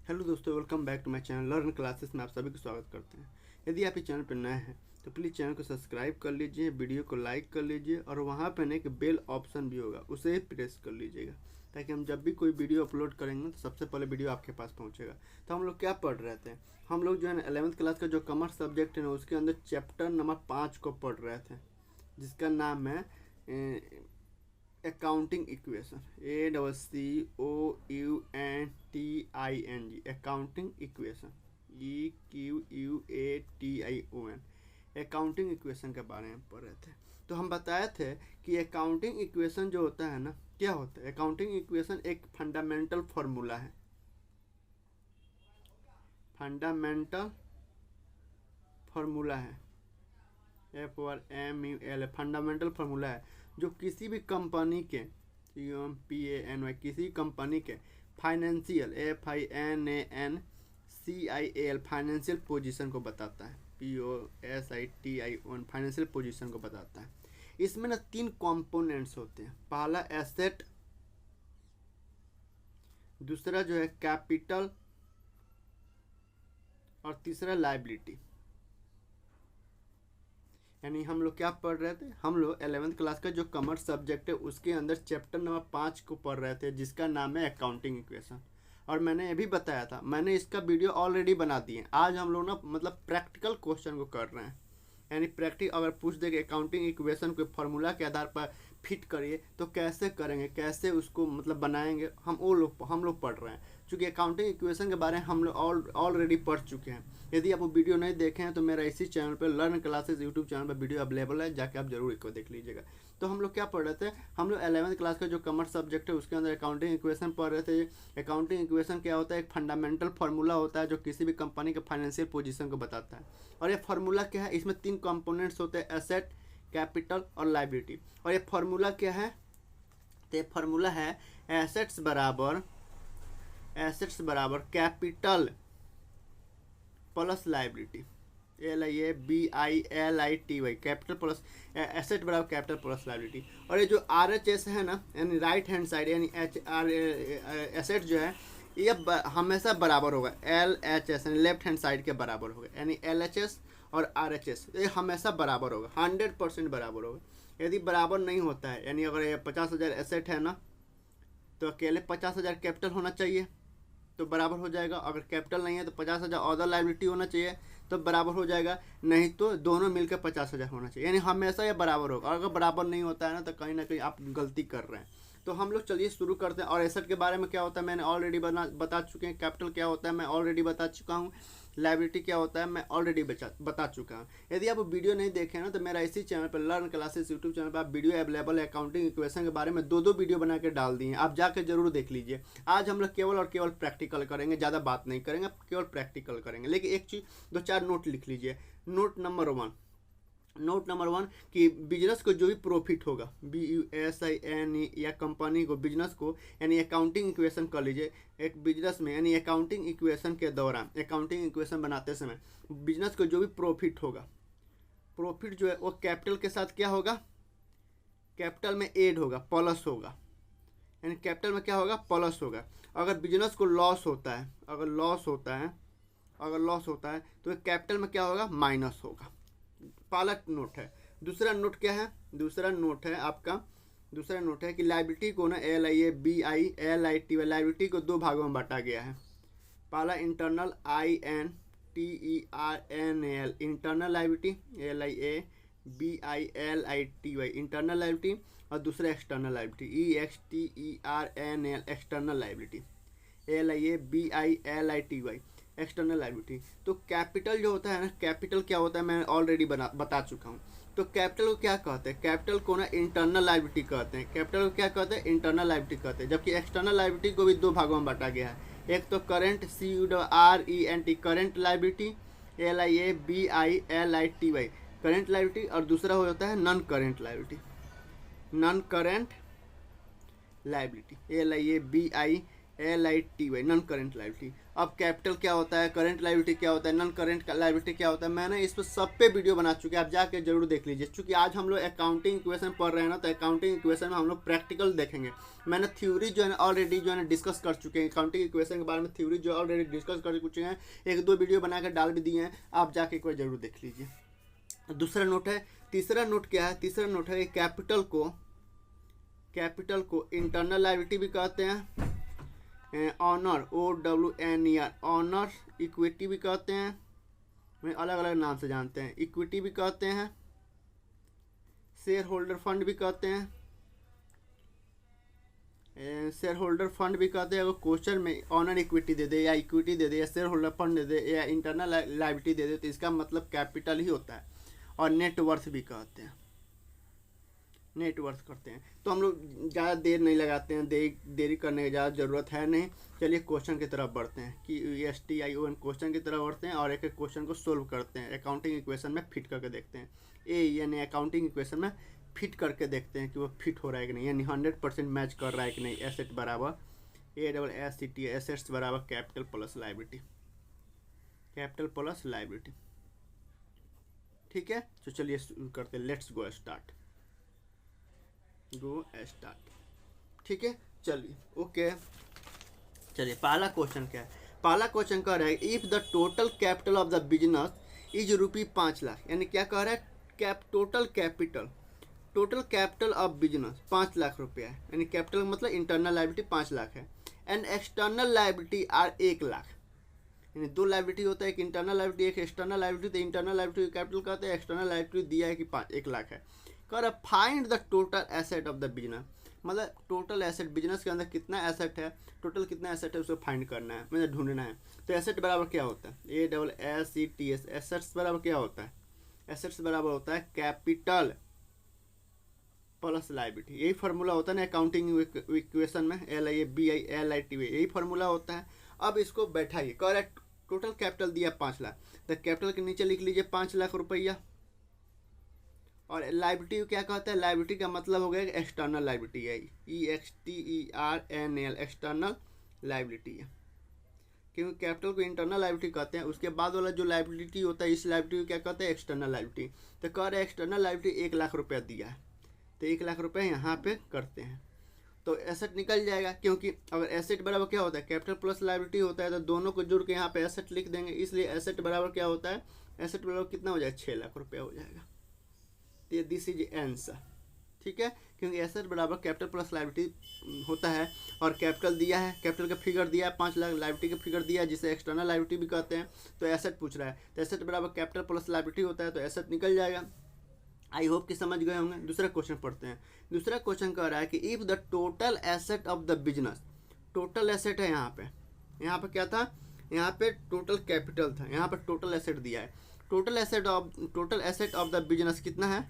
Hello दोस्तों, welcome back to my channel learn classes में आप सभी को स्वागत करते हैं। यदि आप इस चैनल पर नए हैं तो प्लीज़ चैनल को सब्सक्राइब कर लीजिए, वीडियो को लाइक कर लीजिए और वहाँ पर एक बेल ऑप्शन भी होगा, उसे ही प्रेस कर लीजिएगा ताकि हम जब भी कोई वीडियो अपलोड करेंगे तो सबसे पहले वीडियो आपके पास पहुँचेगा। तो हम लोग क्या पढ़ रहे थे, हम लोग जो है ना 11th क्लास का जो कॉमर्स सब्जेक्ट है ना उसके अंदर चैप्टर नंबर 5 को पढ़ रहे थे, जिसका नाम है accounting equation. ACCOUNTING accounting equation, EQUATION accounting equation के बारे में पढ़ रहे थे। तो हम बताए थे कि अकाउंटिंग इक्वेशन जो होता है ना, क्या होता है अकाउंटिंग इक्वेशन? एक फंडामेंटल फार्मूला है, फंडामेंटल फार्मूला है, FORMULA फंडामेंटल फार्मूला है जो किसी भी कंपनी के COMPANY किसी कंपनी के फाइनेंशियल FINANCIAL फाइनेंशियल पोजीशन को बताता है, POSITION फाइनेंशियल पोजीशन को बताता है। इसमें ना 3 कंपोनेंट्स होते हैं, पहला एसेट, दूसरा जो है कैपिटल और तीसरा लायबिलिटी। यानी हम लोग क्या पढ़ रहे थे, हम लोग 11th क्लास का जो कॉमर्स सब्जेक्ट है उसके अंदर चैप्टर नंबर 5 को पढ़ रहे थे, जिसका नाम है अकाउंटिंग इक्वेशन। और मैंने ये भी बताया था, मैंने इसका वीडियो ऑलरेडी बना दिए। आज हम लोग ना मतलब प्रैक्टिकल क्वेश्चन को कर रहे हैं, यानी प्रैक्टिक अगर पूछ दे कि अकाउंटिंग इक्वेशन को फार्मूला के आधार पर फिट करिए तो कैसे करेंगे, कैसे उसको मतलब बनाएंगे, हम लोग पढ़ रहे हैं। चूँकि अकाउंटिंग इक्वेशन के बारे में हम लोग ऑलरेडी पढ़ चुके हैं। यदि आप वो वीडियो नहीं देखे हैं तो मेरा इसी चैनल पर लर्न क्लासेस यूट्यूब चैनल पर वीडियो अवेलेबल है, जाके आप जरूर इसको देख लीजिएगा। तो हम लोग क्या पढ़ रहे थे, हम लोग 11th क्लास का जो कॉमर्स सब्जेक्ट है उसके अंदर अकाउंटिंग इक्वेशन पढ़ रहे थे। अकाउंटिंग इक्वेशन क्या होता है? एक फंडामेंटल फार्मूला होता है जो किसी भी कंपनी के फाइनेंशियल पोजीशन को बताता है। और ये फार्मूला क्या है, इसमें 3 कंपोनेंट्स होते हैं, एसेट, कैपिटल और लायबिलिटी। और ये फार्मूला क्या है, तो ये फार्मूला है एसेट्स बराबर capital plus liability, LIABILITY capital plus asset बराबर कैपिटल प्लस लायबिलिटी। और ये जो RHS है ना, यानी राइट हैंड साइड यानी एसेट जो है ये हमेशा बराबर होगा, LHS यानी लेफ्ट हैंड साइड के बराबर होगा, यानी LHS और RHS ये हमेशा बराबर होगा, 100% बराबर होगा। यदि बराबर नहीं होता है, यानी अगर ये 50,000 एसेट है ना तो अकेले 50,000 कैपिटल होना चाहिए तो बराबर हो जाएगा। अगर कैपिटल नहीं है तो 50,000 अदर लायबिलिटी होना चाहिए तो बराबर हो जाएगा, नहीं तो दोनों मिलकर 50,000 होना चाहिए, यानी हमेशा ये बराबर होगा। अगर बराबर नहीं होता है ना तो कहीं ना कहीं आप गलती कर रहे हैं। तो हम लोग चलिए शुरू करते हैं। और एसेट के बारे में क्या होता है मैंने ऑलरेडी बता चुके हैं, कैपिटल क्या होता है मैं ऑलरेडी बता चुका हूँ, लायबिलिटी क्या होता है मैं ऑलरेडी बता चुका हूँ। यदि आप वीडियो नहीं देखें ना तो मेरा इसी चैनल पर लर्न क्लासेस यूट्यूब चैनल पर आप वीडियो अवेलेबल है, अकाउंटिंग इक्वेशन के बारे में 2 वीडियो बना के डाल दिए हैं, आप जाकर जरूर देख लीजिए। आज हम लोग केवल और केवल प्रैक्टिकल करेंगे, ज़्यादा बात नहीं करेंगे, केवल प्रैक्टिकल करेंगे। लेकिन एक चीज़ 2-4 नोट लिख लीजिए। नोट नंबर 1 कि बिजनेस को जो भी प्रॉफिट होगा, BUSINE या कंपनी को बिजनेस को यानी अकाउंटिंग इक्वेशन कर लीजिए। एक बिजनेस में यानी अकाउंटिंग इक्वेशन के दौरान अकाउंटिंग इक्वेशन बनाते समय बिजनेस को जो भी प्रॉफिट होगा, प्रॉफिट जो है वो कैपिटल के साथ क्या होगा, कैपिटल में ऐड होगा, प्लस होगा, यानी कैपिटल में क्या होगा, प्लस होगा। अगर बिजनेस को लॉस होता है, अगर लॉस होता है तो कैपिटल में क्या होगा, माइनस होगा। पहला नोट है। दूसरा नोट क्या है, दूसरा नोट है कि लायबिलिटी को ना LIABILITY लायबिलिटी को 2 भागों में बांटा गया है। पहला internal INTERNAL internal liability, LIABILITY internal liability, और दूसरा external liability, EXTERNAL external liability, LIABILITY external liability. तो कैपिटल जो होता है ना, कैपिटल क्या होता है मैं ऑलरेडी बता चुका हूँ। तो कैपिटल को क्या कहते हैं, कैपिटल को ना इंटरनल लायबिलिटी कहते हैं, कैपिटल को क्या कहते हैं, इंटरनल लायबिलिटी कहते हैं। जबकि एक्सटर्नल लायबिलिटी को भी 2 भागों में बांटा गया है। एक तो current CURENT current liability, LIABILITY current liability, और दूसरा हो जाता है non current liability, non current liability, LIABILITY non current liability. अब कैपिटल क्या होता है, करंट लायबिलिटी क्या होता है, नॉन करंट लायबिलिटी क्या होता है, मैंने इस पर सब पे वीडियो बना चुके हैं, आप जाके जरूर देख लीजिए। क्योंकि आज हम लोग अकाउंटिंग इक्वेशन पढ़ रहे हैं ना, तो अकाउंटिंग इक्वेशन में हम लोग प्रैक्टिकल देखेंगे। मैंने थ्योरी जो है ऑलरेडी जो है डिस्कस कर चुके हैं, अकाउंटिंग इक्वेशन के बारे में थ्योरी जो ऑलरेडी डिस्कस कर चुके हैं, 1-2 वीडियो बना कर डाल भी दिए हैं, आप जाके एक बार जरूर देख लीजिए। दूसरा नोट है, तीसरा नोट क्या है, तीसरा नोट है कैपिटल को इंटरनल लायबिलिटी भी कहते हैं, ऑनर OWNER ऑनर इक्विटी भी कहते हैं, अलग अलग नाम से जानते हैं, इक्विटी भी कहते हैं, शेयर होल्डर फंड भी कहते हैं, शेयर होल्डर फंड भी कहते हैं। अगर क्वेश्चन में ऑनर इक्विटी दे दे या इक्विटी दे दे या शेयर होल्डर फंड दे दे या इंटरनल लायबिलिटी दे दे तो इसका मतलब कैपिटल ही होता है। और नेटवर्थ भी कहते हैं, नेटवर्थ करते हैं। तो हम लोग ज़्यादा देर नहीं लगाते हैं, देरी करने की ज़्यादा ज़रूरत है नहीं। चलिए क्वेश्चन की तरफ बढ़ते हैं कि STION क्वेश्चन की तरफ बढ़ते हैं और एक एक क्वेश्चन को सोल्व करते हैं, अकाउंटिंग इक्वेशन में फिट करके देखते हैं। यानी अकाउंटिंग इक्वेशन में फिट करके देखते हैं कि वो फिट हो रहा है कि नहीं, यानी 100% मैच कर रहा है कि नहीं। एसेट बराबर ASSET एसेट्स बराबर capital plus liability, capital plus liability. ठीक है, तो चलिए करते हैं, लेट्स गो स्टार्ट। ठीक है, चलिए ओके। चलिए पहला क्वेश्चन क्या है, पहला क्वेश्चन कह रहा है if the total capital of the business is ₹5 lakh, यानी क्या कह रहा है, total capital of business 5 lakh रुपया है, यानी कैपिटल मतलब इंटरनल लायबिलिटी 5 लाख है, and external liability are 1 lakh. यानी 2 लायबिलिटी होता है, एक इंटरनल लायबिलिटी एक एक्सटर्नल लायबिलिटी। तो इंटरनल लायबिलिटी कैपिटल कहते हैं, एक्सटर्नल लायबिलिटी दिया है कि 1 लाख है। कह रहा find the total asset of the business, मतलब टोटल एसेट बिजनेस के अंदर कितना एसेट है, टोटल कितना एसेट है उसको फाइंड करना है, मतलब ढूंढना है। तो एसेट बराबर क्या होता है, ASSETS एसेट्स बराबर क्या होता है, एसेट्स बराबर होता है कैपिटल प्लस लायबिलिटी। यही फार्मूला होता है ना अकाउंटिंग इक्वेशन में, LIABILIT, यही फार्मूला होता है। अब इसको बैठाइए, कह रहा है टोटल कैपिटल दिया 5 लाख, तो कैपिटल के नीचे लिख लीजिए 5 लाख रुपया। और लायबिलिटी क्या कहता है, लायबिलिटी का मतलब हो गया एक्सटर्नल लायबिलिटी है, EXTERNAL एक्सटर्नल लायबिलिटी है, क्योंकि कैपिटल को इंटरनल लायबिलिटी कहते हैं। उसके बाद वाला जो लायबिलिटी होता है, इस लायबिलिटी को क्या कहते हैं, एक्सटर्नल लायबिलिटी। तो कह रहे हैं एक्सटर्नल लायबिलिटी 1 लाख रुपया दिया है, तो 1 लाख रुपये यहाँ पे करते हैं तो एसेट निकल जाएगा। क्योंकि अगर एसेट बराबर क्या होता है, कैपिटल प्लस लायबिलिटी होता है, तो दोनों को जुड़ के यहाँ पे एसेट लिख देंगे। इसलिए एसेट बराबर क्या होता है, एसेट बराबर कितना हो जाएगा, 6 लाख रुपया हो जाएगा। तो दिस इज आंसर। ठीक है, क्योंकि एसेट बराबर कैपिटल प्लस लायबिलिटी होता है, और कैपिटल दिया है, कैपिटल का फिगर दिया है 5 लाख, लायबिलिटी का फिगर दिया है जिसे एक्सटर्नल लायबिलिटी भी कहते हैं। तो एसेट पूछ रहा है, तो एसेट बराबर कैपिटल प्लस लायबिलिटी होता है, तो एसेट निकल जाएगा। आई होप कि समझ गए होंगे। दूसरा क्वेश्चन पढ़ते हैं। दूसरा क्वेश्चन कह रहा है कि if the total asset of the business, total asset है यहाँ पे क्या था, यहाँ पे टोटल कैपिटल था, यहाँ पे टोटल एसेट दिया है। Total asset of the business कितना है,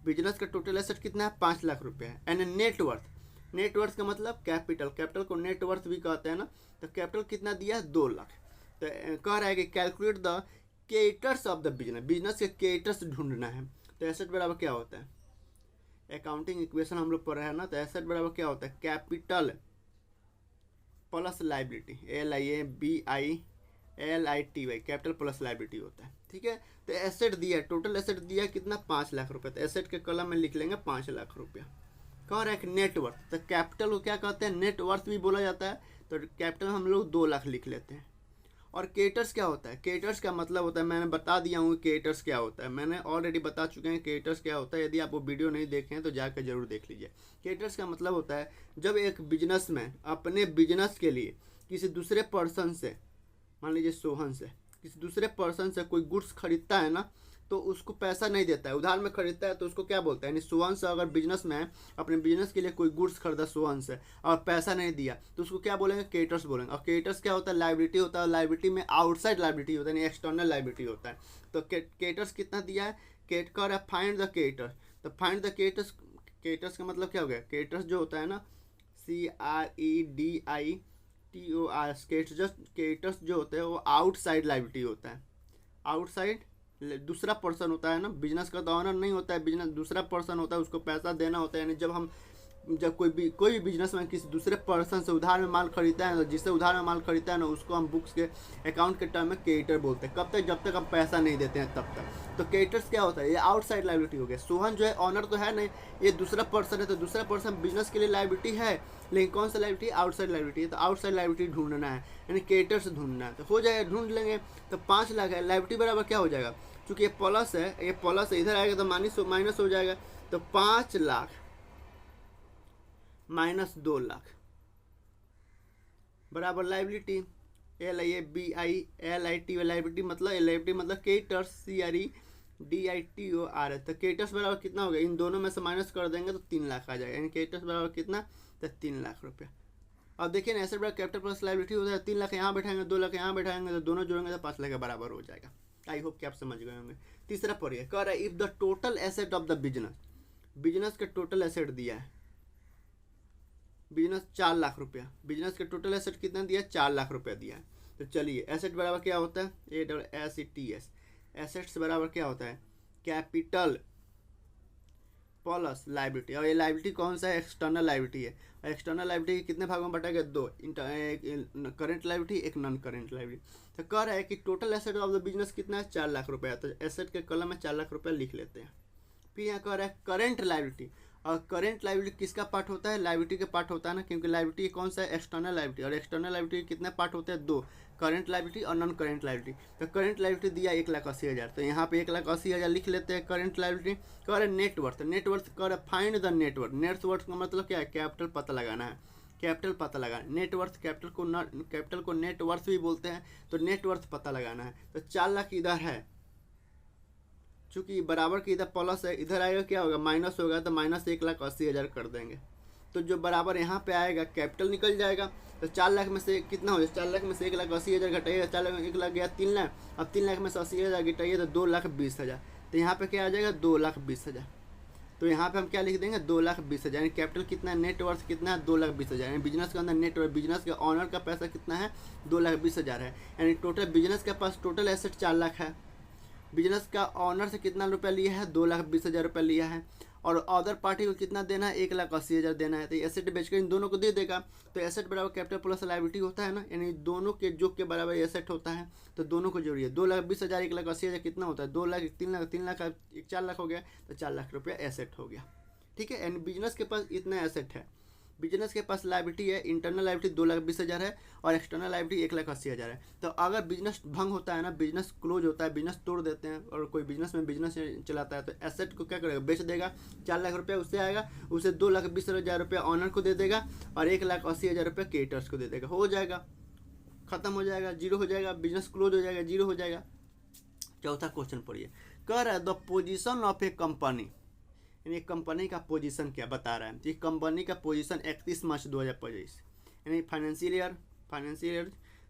बिजनेस का टोटल एसेट कितना है, 5 लाख रुपया है। एंड नेटवर्थ का मतलब कैपिटल को नेटवर्थ भी कहते हैं ना। तो कैपिटल कितना दिया है, 2 लाख। तो कह रहा है कि calculate the creditors of the business के क्रेडिटर्स ढूंढना है। तो एसेट बराबर क्या होता है, अकाउंटिंग इक्वेशन हम लोग पढ़ रहे हैं ना, तो एसेट बराबर क्या होता है, capital plus liability, LIABILITY, capital plus liability होता है। ठीक है, तो एसेट दिया, टोटल एसेट दिया कितना, 5 लाख रुपए। तो एसेट के कॉलम में लिख लेंगे 5 लाख रुपया। कह रहा है नेटवर्थ, तो कैपिटल को क्या कहते हैं, नेटवर्थ भी बोला जाता है। तो कैपिटल हम लोग 2 लाख लिख लेते हैं। और क्रेडिटर्स क्या होता है, क्रेडिटर्स का मतलब होता है, मैंने बता दिया हूँ क्रेडिटर्स क्या होता है, मैंने ऑलरेडी बता चुके हैं क्रेडिटर्स क्या होता है। यदि आप वो वीडियो नहीं देखे हैं तो जाकर जरूर देख लीजिए। क्रेडिटर्स का मतलब होता है जब एक बिजनेसमैन अपने बिजनेस के लिए किसी दूसरे पर्सन से, मान लीजिए सोहन से, किसी दूसरे पर्सन से कोई गुड्स खरीदता है ना, तो उसको पैसा नहीं देता है, उधार में खरीदता है, तो उसको क्या बोलता है, यानी सोहन से अगर बिजनेसमैन अपने बिजनेस के लिए कोई गुड्स खरीदा सोहन से और पैसा नहीं दिया, तो उसको क्या बोलेंगे, क्रेडिटर्स बोलेंगे। और क्रेडिटर्स क्या होता है, लायबिलिटी होता है। लायबिलिटी में आउटसाइड लायबिलिटी होता है, यानी एक्सटर्नल लायबिलिटी होता है। तो क्रेडिटर्स कितना दिया है, क्रेडिटर फाइंड द क्रेडिटर। तो फाइंड द क्रेडिटर्स का मतलब क्या हो गया, क्रेडिटर्स जो होता है ना, CREDITORS, क्रेडिटर्स जो होते हैं वो आउटसाइड लायबिलिटी होता है। आउटसाइड दूसरा पर्सन होता है ना, बिजनेस का तो ऑनर नहीं होता है, बिजनेस दूसरा पर्सन होता है, उसको पैसा देना होता है। यानी जब हम जब कोई भी बिजनेसमैन किसी दूसरे पर्सन से उधार में माल खरीदता है, तो जिससे उधार में माल खरीदता है ना, उसको हम बुक्स के अकाउंट के टर्म में क्रेडिटर बोलते हैं। कब तक? जब तक हम पैसा नहीं देते हैं तब तक। तो क्रेडिटर्स क्या होता है? ये आउटसाइड लायबिलिटी हो गया। सोहन जो है ऑनर तो है नहीं, ये दूसरा पर्सन है, तो दूसरा पर्सन बिजनेस के लिए लायबिलिटी है, लेकिन कौन सा लायबिलिटी? आउटसाइड लायबिलिटी है। तो आउटसाइड लायबिलिटी ढूंढना है, यानी क्रेडिटर से ढूंढना है। तो हो जाएगा, ढूंढ लेंगे। तो 5 लाख है, लायबिलिटी बराबर क्या हो जाएगा? चूँकि ये प्लस है, ये प्लस है, इधर आएगा तो माइनस हो जाएगा। तो 5 लाख माइनस 2 लाख बराबर लायबिलिटी। LIABILIT लायबिलिटी मतलब लायबिलिटी मतलब क्रेडिटर्स, CREDITOR है। तो क्रेडिटर्स बराबर कितना हो गया? इन दोनों में से माइनस कर देंगे तो 3 लाख आ जाएगा, यानी क्रेडिटर्स बराबर कितना? तो 3 लाख रुपया। अब देखिए ना, एसेट बराबर कैपिटल प्लस लायबिलिटी होता है। 3 लाख यहाँ बैठाएंगे, 2 लाख यहाँ बैठाएंगे, तो दोनों जोड़ेंगे तो 5 लाख के बराबर हो जाएगा। आई होप कि आप समझ गए होंगे। तीसरा पढ़िए, कह रहा है if the total asset of the business के टोटल एसेट दिया है, बिजनेस 4 लाख रुपया, बिजनेस के टोटल एसेट कितना दिया? 4 लाख रुपया दिया है। तो चलिए, एसेट बराबर क्या होता है? ASSETS, एसेट्स बराबर क्या होता है? Capital plus liability. और ये लायबिलिटी कौन सा है? एक्सटर्नल लायबिलिटी है। और एक्सटर्नल लायबिलिटी कितने भागों में बटा गया? 2, करेंट लायबिलिटी, एक नॉन करेंट लायबिलिटी। तो कह रहा है कि total asset of the business कितना है? 4 लाख रुपया। तो एसेट के कॉलम में 4 लाख रुपया लिख लेते हैं। फिर यहाँ कह रहा है करेंट लायबिलिटी। और करेंट लायबिलिटी किसका पार्ट होता है? लायबिलिटी का पार्ट होता है ना, क्योंकि लायबिलिटी कौन सा है? External liability. और एक्सटर्नल लायबिलिटी कितने पार्ट होते हैं? 2, करेंट लायबिलिटी और नॉन करेंट लायबिलिटी। तो करेंट लायबिलिटी दिया 1,80,000, तो यहाँ पे 1,80,000 लिख लेते हैं करेंट लायबिलिटी। कह रहे नेटवर्थ, नेटवर्थ कह रहे फाइंड द नेटवर्थ। नेटवर्थ का मतलब क्या है? कैपिटल पता लगाना है, कैपिटल पता लगाना। नेटवर्थ, कैपिटल को नेटवर्थ भी बोलते हैं, तो नेटवर्थ पता लगाना है। तो 4 लाख इधर है, चूंकि बराबर की इधर प्लस है, इधर आएगा क्या होगा? माइनस होगा, तो माइनस 1,80,000 कर देंगे। तो जो बराबर यहाँ पे आएगा कैपिटल निकल जाएगा। तो 4 लाख में से कितना हो जाए? 4 लाख में से 1,80,000 घटाइएगा, 4 लाख में 1 लाख गया 3 लाख। अब 3 लाख में से 80,000 घटाइए तो 2,20,000। तो यहाँ पे क्या आ जाएगा? 2,20,000। तो यहाँ पे हम क्या लिख देंगे? 2,20,000। यानी कैपिटल कितना है? नेटवर्थ कितना है? 2,20,000। यानी बिजनेस के अंदर नेटवर्थ, बिजनेस के ऑनर का पैसा कितना है? 2,20,000 है। यानी टोटल बिजनेस के पास टोटल एसेट 4 लाख है, बिजनेस का ऑनर से कितना रुपया लिया है? 2,20,000 रुपया लिया है। और अदर पार्टी को कितना देना है? 1,80,000 देना है। तो एसेट बेचकर इन दोनों को दे देगा। तो एसेट बराबर कैपिटल प्लस लायबिलिटी होता है ना, यानी दोनों के जोड़ के बराबर एसेट होता है। तो दोनों को जोड़िए, 2,20,000 1,80,000 कितना होता है? 2 लाख, 3 लाख, 3 लाख, 4 लाख हो गया। तो 4 लाख रुपया एसेट हो गया। ठीक है, यानी बिजनेस के पास इतना एसेट है। बिजनेस के पास लायबिलिटी है, इंटरनल लायबिलिटी 2,20,000 है और एक्सटर्नल लायबिलिटी 1,80,000 है। तो अगर बिजनेस भंग होता है ना, बिजनेस क्लोज होता है, बिजनेस तोड़ देते हैं और कोई बिजनेस में बिजनेस चलाता है, तो एसेट को क्या करेगा? बेच देगा। 4 लाख रुपया उससे आएगा, उसे 2,20,000 रुपया ऑनर को दे देगा और 1,80,000 रुपया क्रेडिटर्स को दे देगा। हो जाएगा, खत्म हो जाएगा, जीरो हो जाएगा, बिजनेस क्लोज हो जाएगा, जीरो हो जाएगा। चौथा क्वेश्चन पढ़िए, कह रहा है the position of A company, यानी कंपनी का पोजीशन क्या बता रहा है? कि कंपनी का पोजीशन 31 मार्च 2025, यानी फाइनेंशियल ईयर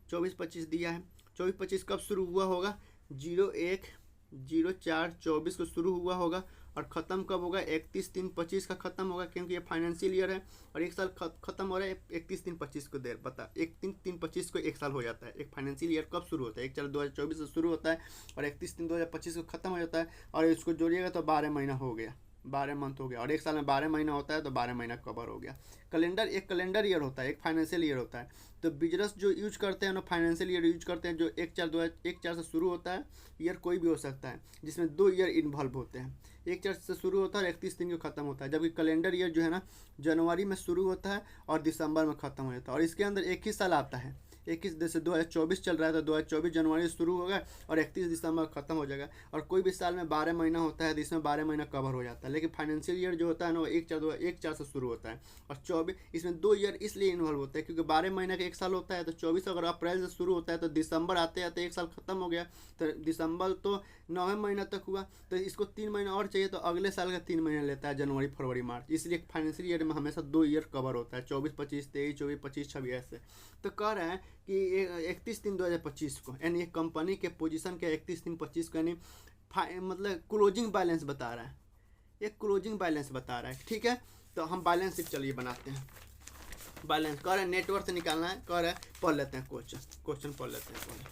24-25 दिया है। 24-25 कब शुरू हुआ होगा? 01/04/24 को शुरू हुआ होगा और ख़त्म कब होगा? 31/3/25 का ख़त्म होगा, क्योंकि ये फाइनेंशियल ईयर है और एक साल ख़त्म हो रहा है 31/3/25 को। देर बता, 31/3/25 को एक साल हो जाता है। एक फाइनेंशियल ईयर कब शुरू होता है? 1/4/2024 से शुरू होता है और 31/3/2025 को ख़त्म हो जाता है। और इसको जोड़िएगा तो 12 महीना हो गया, 12 मंथ हो गया। और एक साल में 12 महीना होता है, तो 12 महीना कवर हो गया। कैलेंडर, एक कैलेंडर ईयर होता है, एक फाइनेंशियल ईयर होता है। तो बिजनेस जो यूज करते हैं ना, फाइनेंशियल ईयर यूज करते हैं, जो 1/4 से शुरू होता है। ईयर कोई भी हो सकता है, जिसमें 2 ईयर इन्वॉल्व होते हैं। 1/4 से शुरू होता है और 31 दिन को ख़त्म होता है। जबकि कैलेंडर ईयर जो है ना, जनवरी में शुरू होता है और दिसंबर में ख़त्म हो जाता है। और इसके अंदर एक ही साल आता है, 21 जैसे 2024 चल रहा है, तो 2024 जनवरी से शुरू होगा और 31 दिसंबर खत्म हो जाएगा। और कोई भी साल में 12 महीना होता है, जिसमें 12 महीना कवर हो जाता है। लेकिन फाइनेंशियल ईयर जो होता है ना, वो 1/4 से शुरू होता है और 24, इसमें 2 ईयर इसलिए इन्वॉल्व होते हैं क्योंकि 12 महीने का एक साल होता है। तो 24 अगर अप्रैल से शुरू होता है तो दिसंबर आते आते एक साल खत्म हो गया। तो दिसंबर तो 9वें महीना तक हुआ, तो इसको 3 महीना और चाहिए, तो अगले साल का 3 महीना लेता है, जनवरी फरवरी मार्च। इसलिए फाइनेंशियल ईयर में हमेशा 2 ईयर कवर होता है, 24-25, 23, 24-25, 26 ऐसे। तो कह रहे हैं कि 31/3/2025 को, यानी एक कंपनी के पोजीशन के 31/3/25 को, यानी मतलब क्लोजिंग बैलेंस बता रहा है, एक क्लोजिंग बैलेंस बता रहा है। ठीक है, तो हम बैलेंस शीट चलिए बनाते हैं। बैलेंस कह रहे हैं नेटवर्थ निकालना है, कह रहे हैं पढ़ लेते हैं क्वेश्चन पढ़ लेते हैं पहले।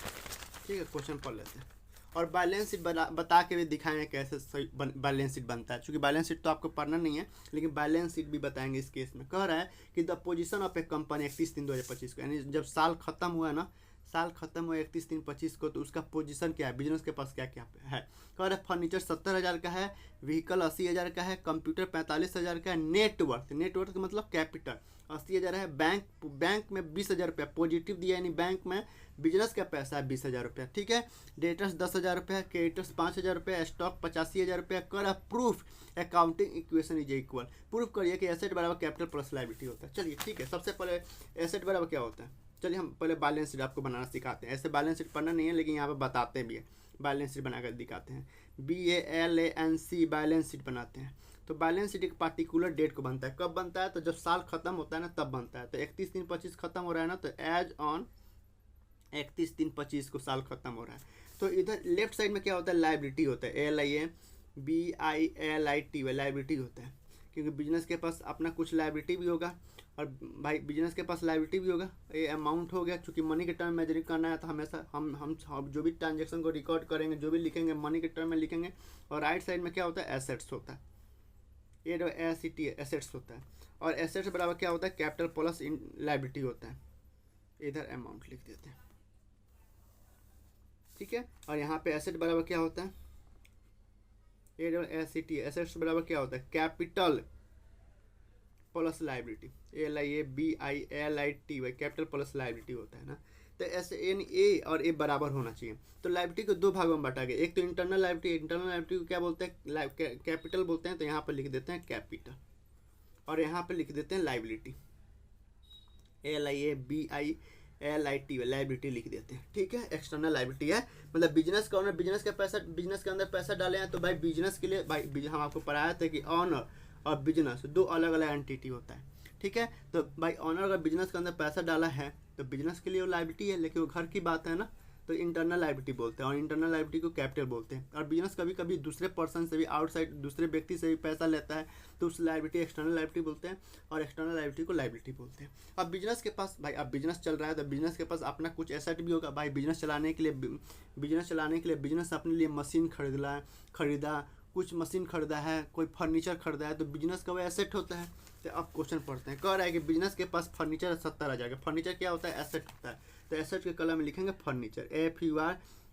ठीक है, क्वेश्चन पढ़ लेते हैं। और बैलेंस शीट बता के भी दिखाएंगे कैसे सही बैलेंस शीट बनता है। चूँकि बैलेंस शीट तो आपको पढ़ना नहीं है, लेकिन बैलेंस शीट भी बताएंगे इस केस में। कह रहा है कि the position of A company 31/3/2025 को, यानी जब साल खत्म हुआ है ना, साल खत्म हुआ 31/3/25 को, तो उसका पोजीशन क्या है, बिजनेस के पास क्या क्या है। कह रहे फर्नीचर 70,000 का है, व्हीकल 80,000 का है, कंप्यूटर 45,000 का है, नेटवर्थ का मतलब कैपिटल 80,000 है, बैंक में 20,000 रुपया पॉजिटिव दिया, यानी बैंक में बिजनेस का पैसा है 20,000 रुपया, ठीक है। डेटर्स 10,000 रुपया, क्रेडिटर्स 5,000 रुपया, स्टॉक 85,000 रुपया। कर proof accounting equation is equal, proof करिए कि एसेट बराबर कैपिटल प्लस लायबिलिटी होता है। चलिए ठीक है, सबसे पहले एसेट बराबर क्या होता है, चलिए हम पहले बैलेंस शीट आपको बनाना सिखाते हैं। ऐसे बैलेंस शीट पढ़ना नहीं है, लेकिन यहाँ पे बताते भी है, बैलेंस शीट बनाकर दिखाते हैं। BALANC बैलेंस शीट बनाते हैं। तो बैलेंस शीट एक पार्टिकुलर डेट को बनता है। कब बनता है, तो जब साल खत्म होता है ना तब बनता है। तो 31/3/25 खत्म हो रहा है ना, तो एज ऑन 31/3/25 को साल खत्म हो रहा है। तो इधर लेफ्ट साइड में क्या होता है, लाइबिलिटी होता है, LIABILITY लाइबिलिटी होता है, क्योंकि बिजनेस के पास अपना कुछ लाइबिलिटी भी होगा, और भाई बिजनेस के पास लाइबिलिटी भी होगा। ये अमाउंट हो गया, चूँकि मनी के टर्म में मेजरिंग करना है, तो हमेशा हम जो भी ट्रांजेक्शन को रिकॉर्ड करेंगे, जो भी लिखेंगे मनी के टर्म में लिखेंगे। और राइट साइड में क्या होता है, एसेट्स होता है, ये जो एसेट्स होता है। और एसेट्स बराबर क्या होता है, कैपिटल प्लस लाइबिलिटी होता है। इधर अमाउंट लिख देते हैं, ठीक है। और यहाँ पे एसेट बराबर क्या होता है, एसेट्स बराबर क्या होता है, capital plus liability, LIABILITY capital plus liability होता है ना। तो ऐसे ए और ए बराबर होना चाहिए। तो लाइबिलिटी को दो भागों में बांटा गया, एक तो इंटरनल लाइबिलिटी को क्या बोलते हैं, कैपिटल बोलते हैं। तो यहाँ पर लिख देते हैं कैपिटल, और यहाँ पर लिख देते हैं लाइबिलिटी, LIABILITY लाइबिलिटी लिख देते हैं, ठीक है। एक्सटर्नल लाइबिलिटी है, मतलब बिजनेस का ऑनर बिजनेस के अंदर पैसा डाले हैं, तो भाई बिजनेस के लिए, भाई हम आपको पढ़ाया था कि ऑनर और बिजनेस दो अलग अलग एंटिटी होता है, ठीक है। तो भाई ऑनर अगर बिजनेस के अंदर पैसा डाला है तो बिजनेस के लिए वो लाइबिलिटी है, लेकिन वो घर की बात है ना, तो इंटरनल लाइबिलिटी बोलते हैं, और इंटरनल लाइबिलिटी को कैपिटल बोलते हैं। और बिजनेस कभी कभी दूसरे पर्सन से भी, आउटसाइड दूसरे व्यक्ति से भी पैसा लेता है, तो उस लाइबिलिटी एक्सटर्नल लाइबिलिटी बोलते हैं, और एक्सटर्नल लाइबिलिटी को लाइबिलिटी बोलते हैं। अब बिजनेस के पास, भाई अब बिजनेस चल रहा है, तो बिजनेस के पास अपना कुछ एसेट भी होगा। भाई बिजनेस चलाने के लिए बिजनेस अपने लिए मशीन खरीदा, कुछ मशीन खरीदा है, कोई फर्नीचर खरीदा है, तो बिजनेस का वो एसेट होता है। तो अब क्वेश्चन पढ़ते हैं, कह रहा है कि बिजनेस के पास फर्नीचर 70,000 का, फर्नीचर क्या होता है, एसेट होता है। तो एसेट के कलम में लिखेंगे फर्नीचर,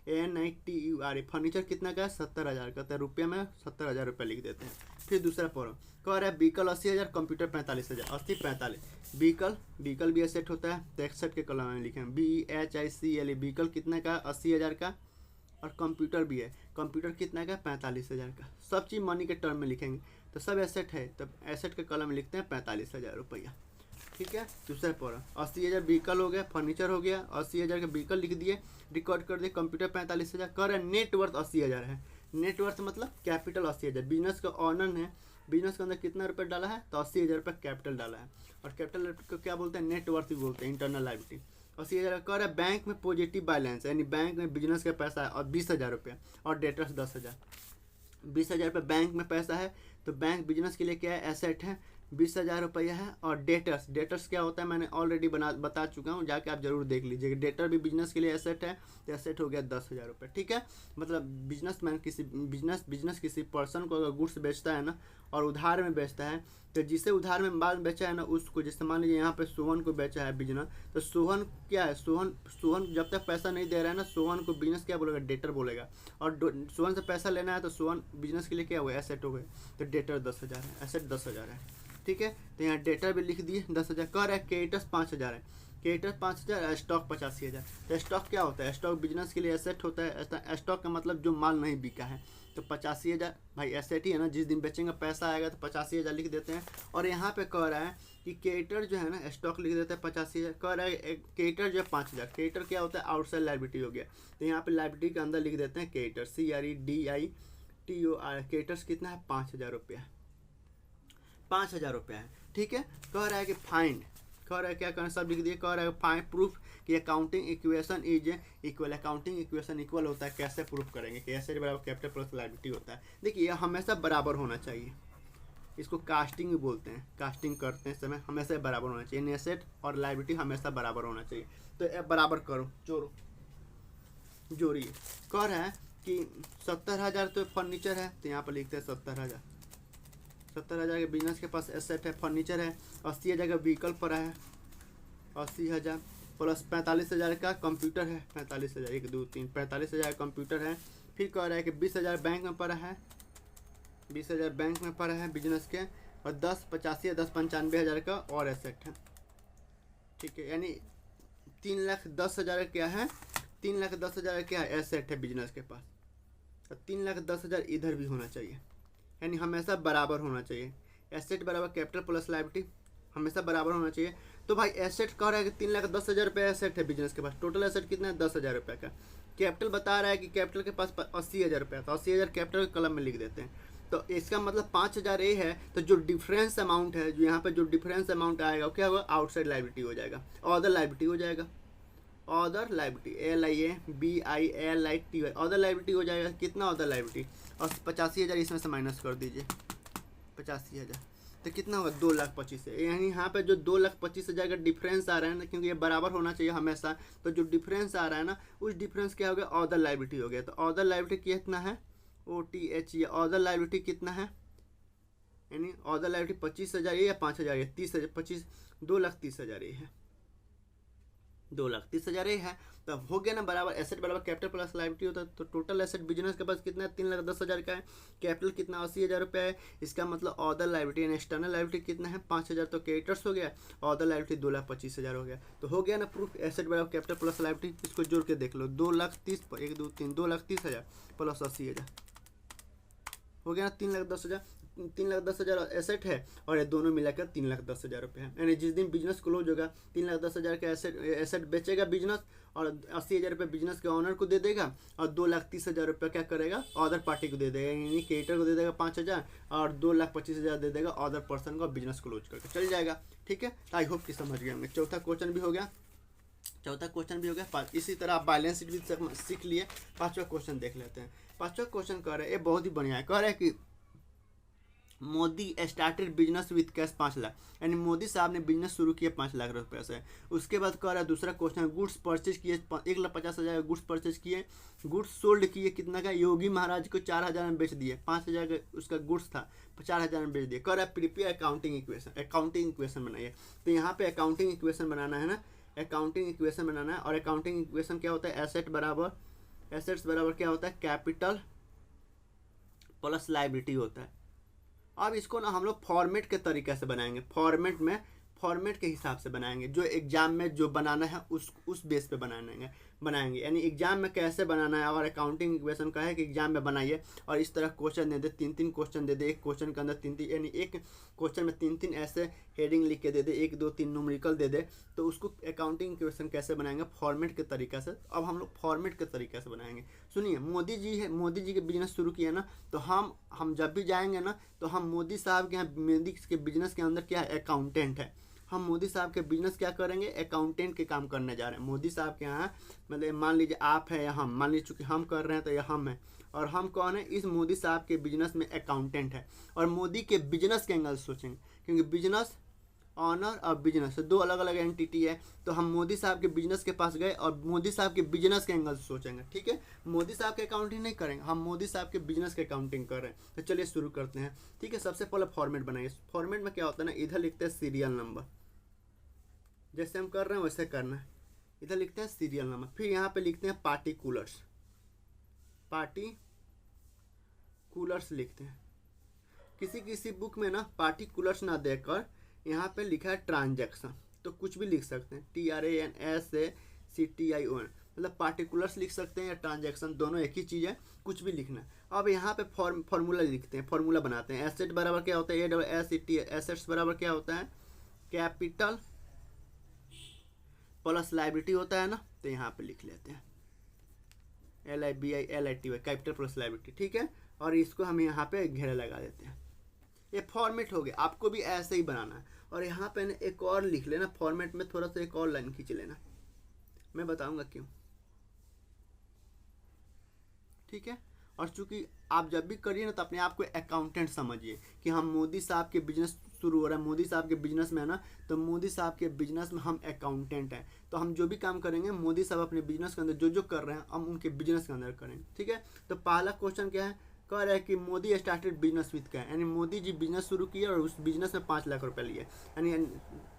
FURNITUR, फर्नीचर कितना का है, 70,000 का। तो रुपये में 70,000 रुपये लिख देते हैं। फिर दूसरा पढ़ो, कह रहा है व्हीकल 80,000, कंप्यूटर 45,000, 80 45 व्हीकल भी एसेट होता है। तो एसेट के कलम में लिखेंगे BHICL, व्हीकल कितना का, 80,000 का। और कंप्यूटर भी है, कंप्यूटर कितना का, 45,000 का। सब चीज़ मनी के टर्म में लिखेंगे, तो सब एसेट है, तब एसेट के कलम में लिखते हैं 45,000 रुपया, ठीक है। दूसरा पढ़ा, 80,000 व्हीकल हो गया, फर्नीचर हो गया, 80,000 का व्हीकल लिख दिए, रिकॉर्ड कर दिए। कंप्यूटर 45,000, कर रहे नेटवर्थ 80,000 है। नेटवर्थ मतलब कैपिटल 80,000, बिजनेस का ऑनर है, बिजनेस के अंदर कितना रुपये डाला है, तो 80,000 रुपये कैपिटल डाला है। और कैपिटल को क्या बोलते हैं, नेटवर्थ भी बोलते हैं, इंटरनल लाइबिलिटी। 80,000 कर रहा है बैंक में पॉजिटिव बैलेंस, यानी बैंक में बिजनेस का पैसा है, और 20,000 रुपया। और डेटर्स 10,000, 20,000 रुपये बैंक में पैसा है, तो बैंक बिजनेस के लिए क्या है, एसेट है, 20,000 रुपया है। और डेटर्स क्या होता है, मैंने ऑलरेडी बता चुका हूँ, जाके आप जरूर देख लीजिएगा। डेटर भी बिजनेस के लिए एसेट है, तो एसेट हो गया 10,000 रुपये, ठीक है। मतलब बिजनेसमैन बिजनेस किसी पर्सन को अगर गुड्स बेचता है ना, और उधार में बेचता है, तो जिसे उधार में माल बेचा है ना, उसको, जैसे मान लीजिए यहाँ पे सोहन को बेचा है बिजनेस, तो सोहन क्या है, सोहन जब तक पैसा नहीं दे रहा है ना, सोहन को बिजनेस क्या बोलेगा, डेटर बोलेगा। और सोहन से पैसा लेना है, तो सोहन बिजनेस के लिए क्या हुआ, एसेट हो गए, तो डेटर 10,000 है, एसेट 10,000 है, ठीक है। तो यहाँ डेटर भी लिख दिए 10,000। कर है क्रेडिटर्स 5,000 है, क्रेडिटर्स 5,000, स्टॉक 85,000। तो स्टॉक क्या होता है, स्टॉक बिजनेस के लिए एसेट होता है। स्टॉक का मतलब जो माल नहीं बिका है, तो 85,000 भाई एसेट ही है ना, जिस दिन बेचेंगे पैसा आएगा, तो 85,000 लिख देते हैं। और यहाँ पे कह रहा है कि क्रेडिटर जो है ना, स्टॉक लिख देते हैं 85,000। कह रहा है क्रेडिटर जो है 5,000, क्रेडिटर क्या होता है, आउटसाइड लाइबिलिटी हो गया, तो यहाँ पे लाइबिलिटी के अंदर लिख देते हैं क्रेडिटर, CREDITOR। क्रेडिटर्स कितना है, 5,000 रुपया, 5,000 रुपया है, ठीक है। कह रहा है कि फाइंड, कह रहा है क्या करना, सब लिख दिए। कह रहा है फाइंड प्रूफ कि accounting equation is equal, accounting equation equal होता है, कैसे प्रूफ करेंगे कि एसेट बराबर कैपिटल प्लस लायबिलिटी होता है। देखिए यह हमेशा बराबर होना चाहिए, इसको कास्टिंग भी बोलते हैं, कास्टिंग करते हैं समय हमेशा बराबर होना चाहिए, एसेट और लायबिलिटी हमेशा बराबर होना चाहिए। तो बराबर करो, जोड़िए। कह रहा है कि 70,000 तो फर्नीचर है, तो यहाँ पर लिखते हैं 70,000। 70,000 के बिजनेस के पास एसेट है, फर्नीचर है। 80,000 का व्हीकल पड़ा है, 80,000 प्लस 45,000 का कंप्यूटर है। 45,000 1 2 3 45,000 कंप्यूटर है। फिर कह रहा है कि 20,000 बैंक में पड़ा है, 20,000 बैंक में पड़ा है बिजनेस के, और 10 85 या 10 95,000 का और एसेट है। ठीक है, यानी 3,10,000 क्या है, 3,10,000 क्या है, एसेट है बिजनेस के पास। और 3,10,000 इधर भी होना चाहिए, यानी हमेशा बराबर होना चाहिए। एसेट बराबर कैपिटल प्लस लायबिलिटी हमेशा बराबर होना चाहिए। तो भाई एसेट कह रहा है कि 3,10,000 रुपये एसेट है बिजनेस के पास। टोटल एसेट कितना है, 10,000 रुपये का। कैपिटल बता रहा है कि कैपिटल के पास 80,000 रुपये, तो 80,000 कैपिटल के कलम में लिख देते हैं। तो इसका मतलब 5,000 ये है, तो जो डिफरेंस अमाउंट है, जो यहाँ पे जो डिफरेंस अमाउंट आएगा वो क्या होगा, आउटसाइड लायबिलिटी हो जाएगा, अदर लायबिलिटी हो जाएगा। Other liability LIABILITY other liability हो जाएगा। कितना अदर लायबिलिटी, और 85,000 इसमें से माइनस कर दीजिए, 85,000 तो कितना होगा, 2,25,000। यानी यहाँ पे जो 2,25,000 का डिफरेंस आ रहा है ना, क्योंकि ये बराबर होना चाहिए हमेशा, तो जो डिफरेंस आ रहा है ना, उस डिफरेंस क्या हो गया, अदर लायबिलिटी हो गया। तो अदर लायबिलिटी कितना है, OTH, अदर लायबिलिटी कितना है, यानी अदर लायबिलिटी 25,000 या 5,000 या 30,000, 25 2,30,000 ये है, 2,30,000 ये है। तो हो गया ना बराबर, एसेट बराबर कैपिटल प्लस लायबिलिटी होता है। तो टोटल एसेट बिजनेस के पास कितना है, 3,10,000 का है। कैपिटल कितना, 80,000 रुपये है। इसका मतलब अदर लायबिलिटी यानी एक्सटर्नल लायबिलिटी कितना है, 5,000 तो क्रेडिटर्स हो गया, अदर लायबिलिटी 2,25,000 हो गया। तो हो गया ना प्रूफ, एसेट बराबर कैपिटल प्लस लायबिलिटी। इसको जोड़ के देख लो, 2,30,000 1 2 3 2,30,000 प्लस 80,000 हो गया ना 3,10,000। 3,10,000 एसेट है, और ये दोनों मिलाकर 3,10,000 रुपये है। यानी जिस दिन बिजनेस क्लोज होगा, 3,10,000 का एसेट बेचेगा बिजनेस, और 80,000 रुपये बिजनेस के ऑनर को दे देगा, और 2,30,000 रुपये क्या करेगा, अदर पार्टी को दे देगा, यानी क्रेडिटर को दे देगा 5,000, और 2,25,000 दे देगा अदर पर्सन को, बिजनेस क्लोज करके चल जाएगा। ठीक है, आई होप कि समझ गए होंगे। चौथा क्वेश्चन भी हो गया। इसी तरह आप बैलेंस शीट भी सीख लिए। पांचवा क्वेश्चन देख लेते हैं। पांचवा क्वेश्चन कह रहे हैं, ये बहुत ही बढ़िया है। कह रहे हैं कि Modi started business with cash 5 lakh, यानी मोदी साहब ने बिजनेस शुरू किया 5 लाख रुपये से। उसके बाद कह रहा है दूसरा क्वेश्चन, गुड्स परचेज किए 1,50,000 गुड्स परचेज किए, गुड्स सोल्ड किए कितना का, योगी महाराज को 4,000 में बेच दिए, 5,000 का उसका गुड्स था, 4,000 में बेच दिए। कह रहा है प्रिपेयर अकाउंटिंग इक्वेशन बनाइए। तो यहाँ पे अकाउंटिंग इक्वेशन बनाना है ना, अकाउंटिंग इक्वेशन बनाना है। और अकाउंटिंग इक्वेशन क्या होता है, एसेट्स बराबर क्या होता है, कैपिटल प्लस लायबिलिटी होता है। अब इसको ना हम लोग फॉर्मेट के तरीके से बनाएंगे, फॉर्मेट के हिसाब से बनाएंगे, जो एग्जाम में जो बनाना है उस बेस पे बनाएंगे। यानी एग्जाम में कैसे बनाना है, और अकाउंटिंग इक्वेशन का है कि एग्जाम में बनाइए, और इस तरह क्वेश्चन दे दे, 3-3 क्वेश्चन दे दे, एक क्वेश्चन के अंदर 3-3, यानी एक क्वेश्चन में 3-3 ऐसे हेडिंग लिख के दे दे, 1 2 3 न्यूमेरिकल दे दे। तो उसको अकाउंटिंग इक्वेशन कैसे बनाएंगे, फॉर्मेट के तरीके से। अब हम लोग फॉर्मेट के तरीके से बनाएंगे। सुनिए, मोदी जी के बिजनेस शुरू किया ना, तो हम जब भी जाएंगे ना, तो हम मोदी साहब के यहाँ, मोदी के बिजनेस के अंदर क्या है, अकाउंटेंट है। हम मोदी साहब के बिजनेस क्या करेंगे, अकाउंटेंट के काम करने जा रहे हैं मोदी साहब के यहाँ। मतलब मान लीजिए आप है या हम, मान लीजिए चूँकि हम कर रहे हैं तो ये हम है, और हम कौन है, इस मोदी साहब के बिजनेस में अकाउंटेंट है। और मोदी के बिजनेस के एंगल सोचेंगे, क्योंकि बिजनेस ऑनर और बिजनेस दो अलग अलग एंटिटी है। तो हम मोदी साहब के बिजनेस के पास गए और मोदी साहब के बिजनेस के एंगल से सोचेंगे। ठीक है, मोदी साहब के अकाउंटिंग नहीं करेंगे, हम मोदी साहब के बिजनेस के अकाउंटिंग कर रहे हैं। तो चलिए शुरू करते हैं। ठीक है, सबसे पहले फॉर्मेट बनाइए। फॉर्मेट में क्या होता है ना, इधर लिखते हैं सीरियल नंबर, जैसे हम कर रहे हैं वैसे करना है। इधर लिखते हैं सीरियल नंबर, फिर यहाँ पे लिखते हैं पार्टिकुलर्स लिखते हैं। किसी बुक में ना पार्टिकुलर्स ना देकर यहाँ पे लिखा है ट्रांजैक्शन, तो कुछ भी लिख सकते हैं, TRANSACTION, मतलब पार्टिकुलर्स लिख सकते हैं या ट्रांजैक्शन, दोनों एक ही चीज़ है, कुछ भी लिखना है। अब यहाँ पे फॉर्मूला लिखते हैं, फॉर्मूला बनाते हैं। एसेट बराबर क्या होता है, ASSET, एसेट्स बराबर क्या होता है, कैपिटल प्लस लायबिलिटी होता है ना। तो यहाँ पे लिख लेते हैं LIBILITY, कैपिटल प्लस लायबिलिटी। ठीक है, और इसको हम यहाँ पे घेरे लगा देते हैं। ये फॉर्मेट हो गया, आपको भी ऐसे ही बनाना है। और यहाँ पे एक और लिख लेना, फॉर्मेट में थोड़ा सा एक और लाइन खींच लेना, मैं बताऊंगा क्यों। ठीक है, और चूंकि आप जब भी करिए ना तो अपने आप को अकाउंटेंट समझिए कि हम मोदी साहब के बिजनेस शुरू हो रहा है, मोदी साहब के बिजनेस में है ना, तो मोदी साहब के बिजनेस में हम अकाउंटेंट हैं। तो हम जो भी काम करेंगे मोदी साहब अपने बिजनेस के अंदर जो जो कर रहे हैं हम उनके बिजनेस के अंदर करेंगे। ठीक है, तो पहला क्वेश्चन क्या है, कह रहा है कि मोदी स्टार्टेड बिजनेस विथ क्या, यानी मोदी जी बिजनेस शुरू किए और उस बिजनेस में 5 लाख रुपए लिए, यानी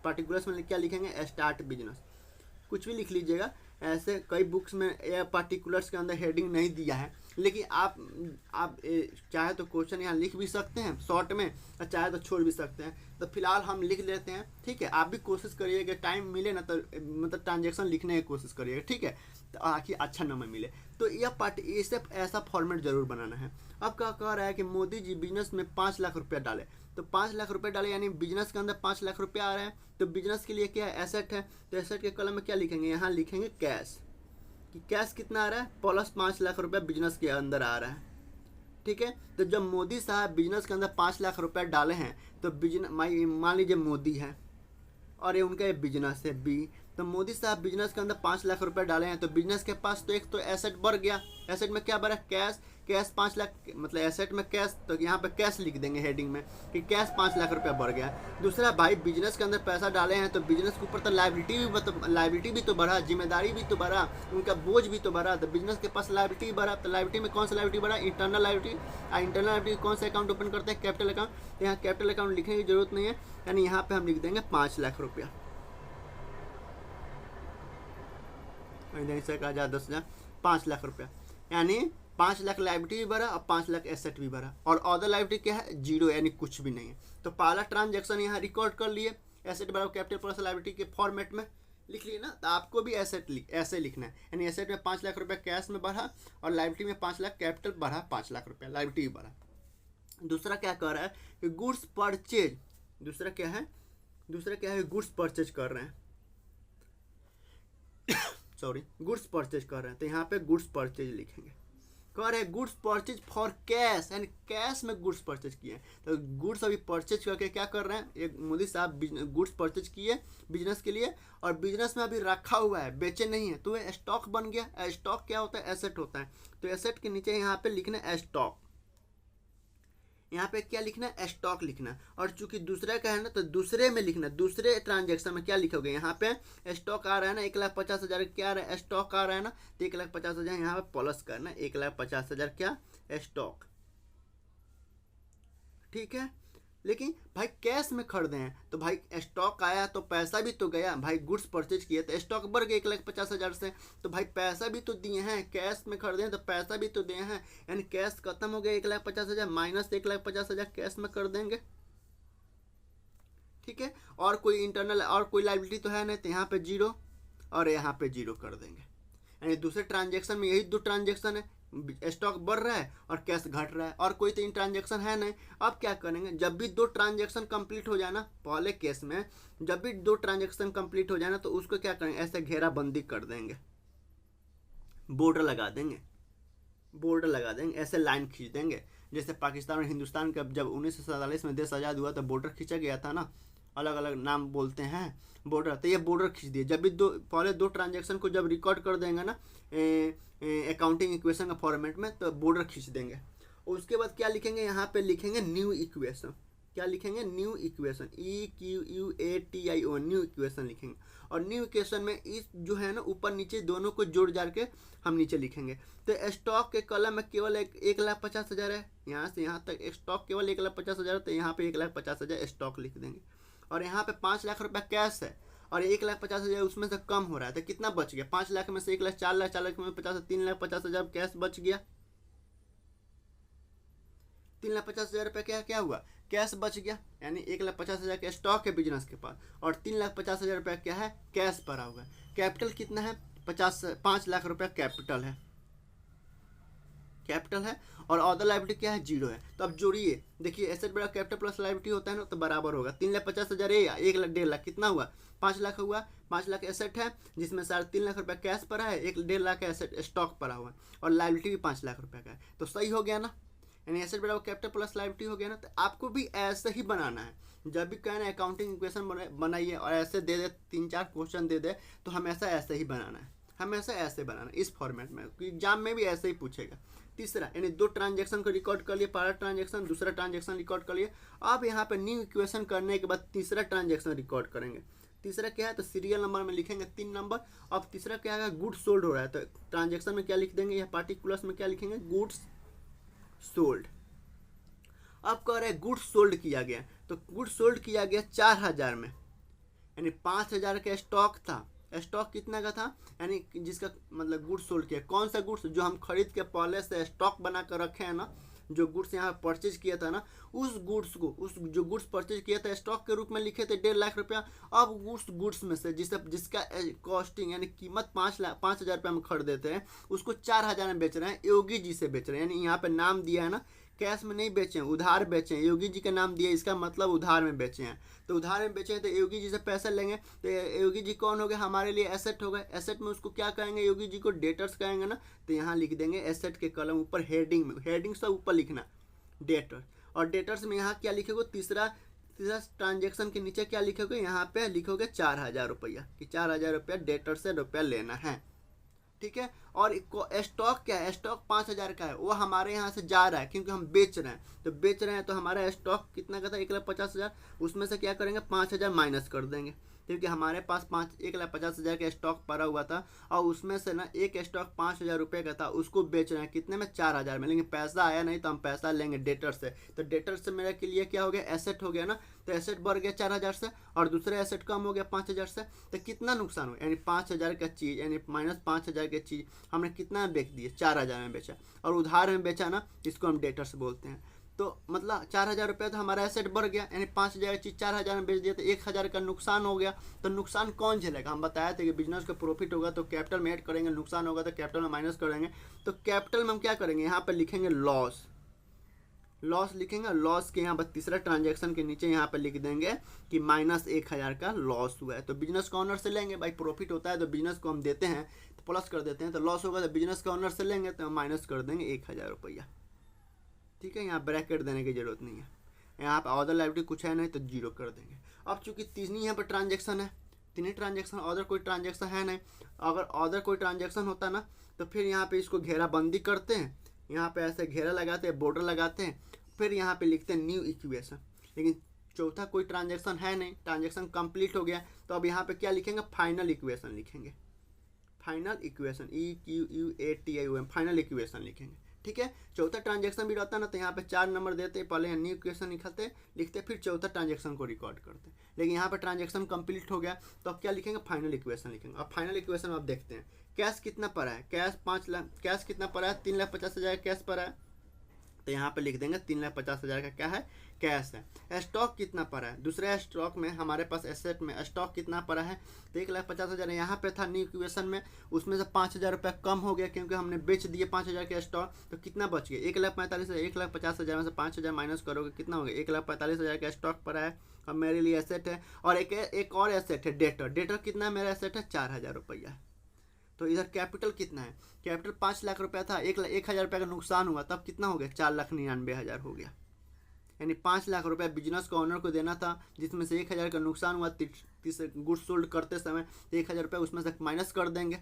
पर्टिकुलर्स में क्या लिखेंगे, स्टार्ट बिजनेस। कुछ भी लिख लीजिएगा, ऐसे कई बुक्स में या पर्टिकुलर्स के अंदर हेडिंग नहीं दिया है, लेकिन आप चाहे तो क्वेश्चन यहाँ लिख भी सकते हैं शॉर्ट में और चाहे तो छोड़ भी सकते हैं। तो फिलहाल हम लिख लेते हैं। ठीक है, आप भी कोशिश करिएगा टाइम मिले ना तो मतलब ट्रांजेक्शन लिखने की कोशिश करिएगा। ठीक है, तो आखिर अच्छा नंबर मिले। तो यह पार्ट इसे ऐसा फॉर्मेट जरूर बनाना है। अब क्या कह रहा है कि मोदी जी बिजनेस में 5 लाख रुपया डाले, तो 5 लाख रुपए डाले यानी बिजनेस के अंदर 5 लाख रुपया आ रहा है। तो बिजनेस के लिए क्या है, एसेट है, तो एसेट के कॉलम में क्या लिखेंगे, यहाँ लिखेंगे कैश, कि कैश कितना आ रहा है, प्लस 5 लाख रुपया बिजनेस के अंदर आ रहा है। ठीक है, तो जब मोदी साहब बिजनेस के अंदर 5 लाख रुपया डाले हैं तो बिजनेस मान लीजिए मोदी है और ये उनका ये बिजनेस है बी, तो मोदी साहब बिजनेस के अंदर 5 लाख रुपए डाले हैं, तो बिजनेस के पास तो एक तो एसेट बढ़ गया, एसेट में क्या बढ़ा, कैश, कैश 5 लाख, मतलब एसेट में कैश, तो यहाँ पे कैश लिख देंगे हेडिंग में कि कैश 5 लाख रुपया बढ़ गया। दूसरा, भाई बिजनेस के अंदर पैसा डाले हैं तो बिजनेस के ऊपर तो लाइबिलिटी भी तो बढ़ा, जिम्मेदारी भी तो बढ़ा, उनका बोझ भी तो बढ़ा, तो बिजनेस के पास लाइबिलिटी बढ़ा, तो लाइबिलिटी में कौन सा लाइबिलिटी बढ़ा, इंटरनल लाइबिलिटी। इंटरनल लाइबिलिटी कौन सा अकाउंट ओपन करते हैं, कैपिटल अकाउंट, तो यहाँ कैपिटल अकाउंट लिखने की जरूरत नहीं है, यानी यहाँ पे हम लिख देंगे 5 लाख रुपया। कहा जाए 10,000, 5 लाख रुपया, यानी 5 लाख लाइबिलिटी भी भरा और 5 लाख एसेट भी भरा, और अदर लाइबिलिटी क्या है, जीरो, यानी कुछ भी नहीं है। तो पहला ट्रांजैक्शन यहाँ रिकॉर्ड कर लिए, एसेट बराबर कैपिटल प्लस लाइबिलिटी के फॉर्मेट में लिख लिए ना। तो आपको भी ऐसे लिखना है, यानी एसेट में 5 लाख रुपया कैश में बढ़ा और लाइबिलिटी में 5 लाख, कैपिटल बढ़ा 5 लाख रुपया, लाइबिलिटी भी बढ़ा। दूसरा क्या कर रहा है कि गुड्स परचेज, दूसरा क्या है गुड्स परचेज कर रहे हैं, गुड्स परचेज कर रहे हैं, तो यहाँ पे गुड्स परचेज लिखेंगे। कह रहे हैं गुड्स परचेज फॉर कैश, यानी कैश में गुड्स परचेज किए, तो गुड्स अभी परचेज करके क्या कर रहे हैं, एक मोदी साहब गुड्स परचेज किए बिजनेस के लिए और बिजनेस में अभी रखा हुआ है, बेचे नहीं है, तो ये स्टॉक बन गया। स्टॉक क्या होता है, एसेट होता है, तो एसेट के नीचे यहाँ पे लिखना है स्टॉक, यहाँ पे क्या लिखना है, स्टॉक लिखना। और चूंकि दूसरे का है ना तो दूसरे में लिखना, दूसरे ट्रांजेक्शन में क्या लिखोगे, यहाँ पे स्टॉक आ रहा है ना 1,50,000, क्या आ रहा है, स्टॉक आ रहा है ना, तो 1,50,000 यहाँ पे प्लस करना, 1,50,000 क्या, स्टॉक। ठीक है, लेकिन भाई कैश में खरीदे हैं तो भाई स्टॉक आया तो पैसा भी तो गया, भाई गुड्स परचेज किए तो स्टॉक बढ़ गया 1,50,000 से, तो भाई पैसा भी तो दिए हैं, कैश में खरीदे हैं तो पैसा भी तो दिए हैं, यानी कैश खत्म हो गया 1,50,000 माइनस 1,50,000 कैश में कर देंगे। ठीक है, और कोई इंटरनल और कोई लाइबिलिटी तो है नहीं, तो यहाँ पे जीरो और यहाँ पे जीरो कर देंगे, यानी दूसरे ट्रांजेक्शन में यही 2 ट्रांजेक्शन है, स्टॉक बढ़ रहा है और कैश घट रहा है, और कोई तो इन ट्रांजेक्शन है नहीं। अब क्या करेंगे, जब भी 2 ट्रांजेक्शन कंप्लीट हो जाना, पहले केस में जब भी 2 ट्रांजेक्शन कंप्लीट हो जाना तो उसको क्या करेंगे, ऐसे घेराबंदी कर देंगे, बॉर्डर लगा देंगे, ऐसे लाइन खींच देंगे। जैसे पाकिस्तान और हिंदुस्तान का जब 1947 में देश आज़ाद हुआ तो बॉर्डर खींचा गया था ना, अलग अलग नाम बोलते हैं बॉर्डर, तो ये बॉर्डर खींच दिए। जब भी पहले 2 ट्रांजेक्शन को जब रिकॉर्ड कर देंगे ना अकाउंटिंग इक्वेशन का फॉर्मेट में, तो बॉर्डर खींच देंगे। उसके बाद क्या लिखेंगे, यहाँ पे लिखेंगे न्यू इक्वेशन, क्या लिखेंगे, new equation, EQUATIO, new equation लिखेंगे। और न्यू इक्वेशन में इस जो है ना ऊपर नीचे दोनों को जोड़ जाड़ के हम नीचे लिखेंगे। तो स्टॉक के कॉलम में केवल 1,50,000 है, यहाँ से यहाँ तक स्टॉक केवल 1,50,000, तो यहाँ पे 1,50,000 स्टॉक लिख देंगे। और यहाँ पे 5 लाख रुपया कैश है और 1,50,000 उसमें से कम हो रहा है, तो कितना बच गया, 5 लाख में से 1 लाख, 4 लाख, 4 लाख में 50, 3,50,000 कैश बच गया। 3,50,000 रुपया क्या हुआ, कैश बच गया, यानी 1,50,000 का स्टॉक है बिजनेस के पास और 3,50,000 रुपया क्या है, कैश भरा हुआ है। कैपिटल कितना है, 5 लाख रुपया कैपिटल है और अदर लाइबिलिटी क्या है, जीरो है। तो अब जोड़िए, देखिए एसेट बड़ा कैपिटल प्लस लाइबिलिटी होता है ना, तो बराबर होगा 3,50,000 या 1,00,000 लाख, कितना हुआ, 5 लाख हुआ। 5 लाख एसेट है जिसमें 3.5 लाख रुपया कैश पड़ा है, 1,50,000 लाख एसेट स्टॉक पड़ा हुआ है और लाइबिलिटी भी 5 लाख रुपया का है, तो सही हो गया ना, यानी एसेट बराबर कैपिटल प्लस लाइबिलिटी हो गया ना। तो आपको भी ऐसे ही बनाना है, जब भी कहना है अकाउंटिंग इक्वेशन बनाइए और ऐसे दे दे 3-4 क्वेश्चन दे दे तो हमेशा ऐसे ही बनाना है। हमेशा ऐसे बनाना इस फॉर्मेट में, क्योंकि एग्जाम में भी ऐसे ही पूछेगा। तीसरा यानी 2 ट्रांजेक्शन को रिकॉर्ड कर लिए, पहला ट्रांजेक्शन दूसरा ट्रांजेक्शन रिकॉर्ड कर लिए। अब यहाँ पे न्यू इक्वेशन करने के बाद तीसरा ट्रांजेक्शन रिकॉर्ड करेंगे। तीसरा क्या है, तो सीरियल नंबर में लिखेंगे 3 नंबर। अब तीसरा क्या है, गुड्स सोल्ड हो रहा है, तो ट्रांजेक्शन में क्या लिख देंगे, या पार्टिकुलर्स में क्या लिखेंगे, गुड्स सोल्ड। अब कह रहे हैं गुड्स सोल्ड किया गया, तो गुड्स सोल्ड किया गया 4000 में, यानी 5000 का स्टॉक था। स्टॉक कितना का था, यानी जिसका मतलब गुड्स सोल्ड किया, कौन सा गुड्स, जो हम खरीद के पहले से स्टॉक बना कर रखे हैं ना, जो गुड्स यहाँ परचेज किया था ना, उस गुड्स को, उस जो गुड्स परचेज किया था स्टॉक के रूप में लिखे थे 1.5 लाख रुपया। अब उस गुड्स में से जिसका कॉस्टिंग यानी कीमत 5,00,000 रुपये में खरीदे थे, उसको 4000 में बेच रहे हैं, योगी जी से बेच रहे हैं। यानी यहाँ पे नाम दिया है ना, कैश में नहीं बेचे हैं, उधार बेचे हैं, योगी जी का नाम दिया, इसका मतलब उधार में बेचे हैं। तो उधार में बेचे हैं तो योगी जी से पैसा लेंगे, तो योगी जी कौन हो गए, हमारे लिए एसेट हो गए। एसेट में उसको क्या कहेंगे, योगी जी को डेटर्स कहेंगे ना, तो यहाँ लिख देंगे एसेट के कलम ऊपर हेडिंग में, हेडिंग से ऊपर लिखना डेटर, और डेटर्स में यहाँ क्या लिखोगे, तीसरा ट्रांजेक्शन के नीचे क्या लिखोगे, यहाँ पे लिखोगे 4000 रुपया, कि 4000 रुपया डेटर से रुपया लेना है, ठीक है। और स्टॉक क्या है, स्टॉक 5000 का है, वो हमारे यहाँ से जा रहा है क्योंकि हम बेच रहे हैं, तो बेच रहे हैं तो हमारा स्टॉक कितना का था, 1,50,000, उसमें से क्या करेंगे 5000 माइनस कर देंगे, क्योंकि हमारे पास 1,50,000 का स्टॉक पड़ा हुआ था, और उसमें से ना एक स्टॉक 5000 रुपये का था, उसको बेच रहे हैं कितने में, 4000 में, लेकिन पैसा आया नहीं तो हम पैसा लेंगे डेटर से, तो डेटर से मेरे के लिए क्या हो गया, एसेट हो गया ना, तो एसेट बढ़ गया 4000 से, और दूसरा एसेट कम हो गया 5000 से, तो कितना नुकसान हुआ, यानी 5000 का चीज़, यानी माइनस 5000 की चीज़ हमने कितना बेच दिए, 4000 में बेचा, और उधार में बेचा ना, इसको हम डेटर से बोलते हैं। तो मतलब 4000 रुपये तो हमारा एसेट बढ़ गया, यानी 5000 की चीज़ 4000 में बेच दिया, तो 1000 का नुकसान हो गया। तो नुकसान कौन झेलेगा, हम बताए थे कि बिजनेस का प्रॉफिट होगा तो कैपिटल में ऐड करेंगे, नुकसान होगा तो कैपिटल में माइनस करेंगे। तो कैपिटल में हम क्या करेंगे, यहाँ पर लिखेंगे लॉस, लॉस लिखेंगे, लॉस के यहाँ पर तीसरा ट्रांजेक्शन के नीचे यहाँ पर लिख देंगे कि माइनस 1000 का लॉस हुआ है। तो बिजनेस का ऑनर से लेंगे, भाई प्रॉफिट होता है तो बिजनेस को हम देते हैं तो प्लस कर देते हैं, तो लॉस होगा तो बिजनेस का ऑनर से लेंगे तो हम माइनस कर देंगे 1000 रुपया, ठीक है। यहाँ ब्रैकेट देने की जरूरत नहीं है, यहाँ पर अदर लायबिलिटी कुछ है नहीं तो 0 कर देंगे। अब चूंकि तीन यहाँ पर ट्रांजेक्शन है, तीन ही ट्रांजेक्शन, अदर कोई ट्रांजेक्शन है नहीं, अगर अदर कोई ट्रांजेक्शन होता ना तो फिर यहाँ पे इसको घेराबंदी करते हैं, यहाँ पे ऐसे घेरा लगाते हैं, बॉर्डर लगाते हैं, फिर यहाँ पे लिखते हैं न्यू इक्वेशन। लेकिन चौथा कोई ट्रांजेक्शन है नहीं, ट्रांजेक्शन कंप्लीट हो गया, तो अब यहाँ पे क्या लिखेंगे, फाइनल इक्वेशन लिखेंगे, final equation, EQUATION, final equation लिखेंगे, ठीक है। चौथा ट्रांजेक्शन भी रहता है ना तो यहाँ पे 4 नंबर देते, पहले यहाँ न्यू इक्वेशन लिखते फिर चौथा ट्रांजेक्शन को रिकॉर्ड करते, लेकिन यहाँ पे ट्रांजेक्शन कंप्लीट हो गया तो अब क्या लिखेंगे, फाइनल इक्वेशन लिखेंगे। अब फाइनल इक्वेशन अब देखते हैं, कैश कितना पड़ा है, कैश 5 लाख, कैश कितना पड़ा है, 3,50,000 कैश पड़ा है, तो यहाँ पे लिख देंगे 3,50,000 का क्या है, कैश है। स्टॉक कितना पड़ा है, दूसरे स्टॉक में हमारे पास एसेट में स्टॉक कितना पड़ा है, तो 1,50,000 यहाँ पे था न्यू इक्वेशन में, उसमें से 5000 रुपये कम हो गया क्योंकि हमने बेच दिए 5000 के स्टॉक, तो कितना बच गया, 1,45,000, 1,50,000 में से 5000 माइनस करोगे कितना हो गया, 1,45,000 का स्टॉक पड़ा है। अब मेरे लिए एसेट है, और एक और एसेट है डेटर, डेटर कितना है, मेरा एसेट है 4000 रुपया। तो इधर कैपिटल कितना है, कैपिटल 5 लाख रुपया था, 1,00,000 रुपये का नुकसान हुआ, तब कितना हो गया, 4,99,000 हो गया। यानी 5 लाख रुपया बिजनेस को ऑनर को देना था, जिसमें से 1000 का नुकसान हुआ गुड्स सोल्ड करते समय, 1000 रुपये उसमें से माइनस कर देंगे,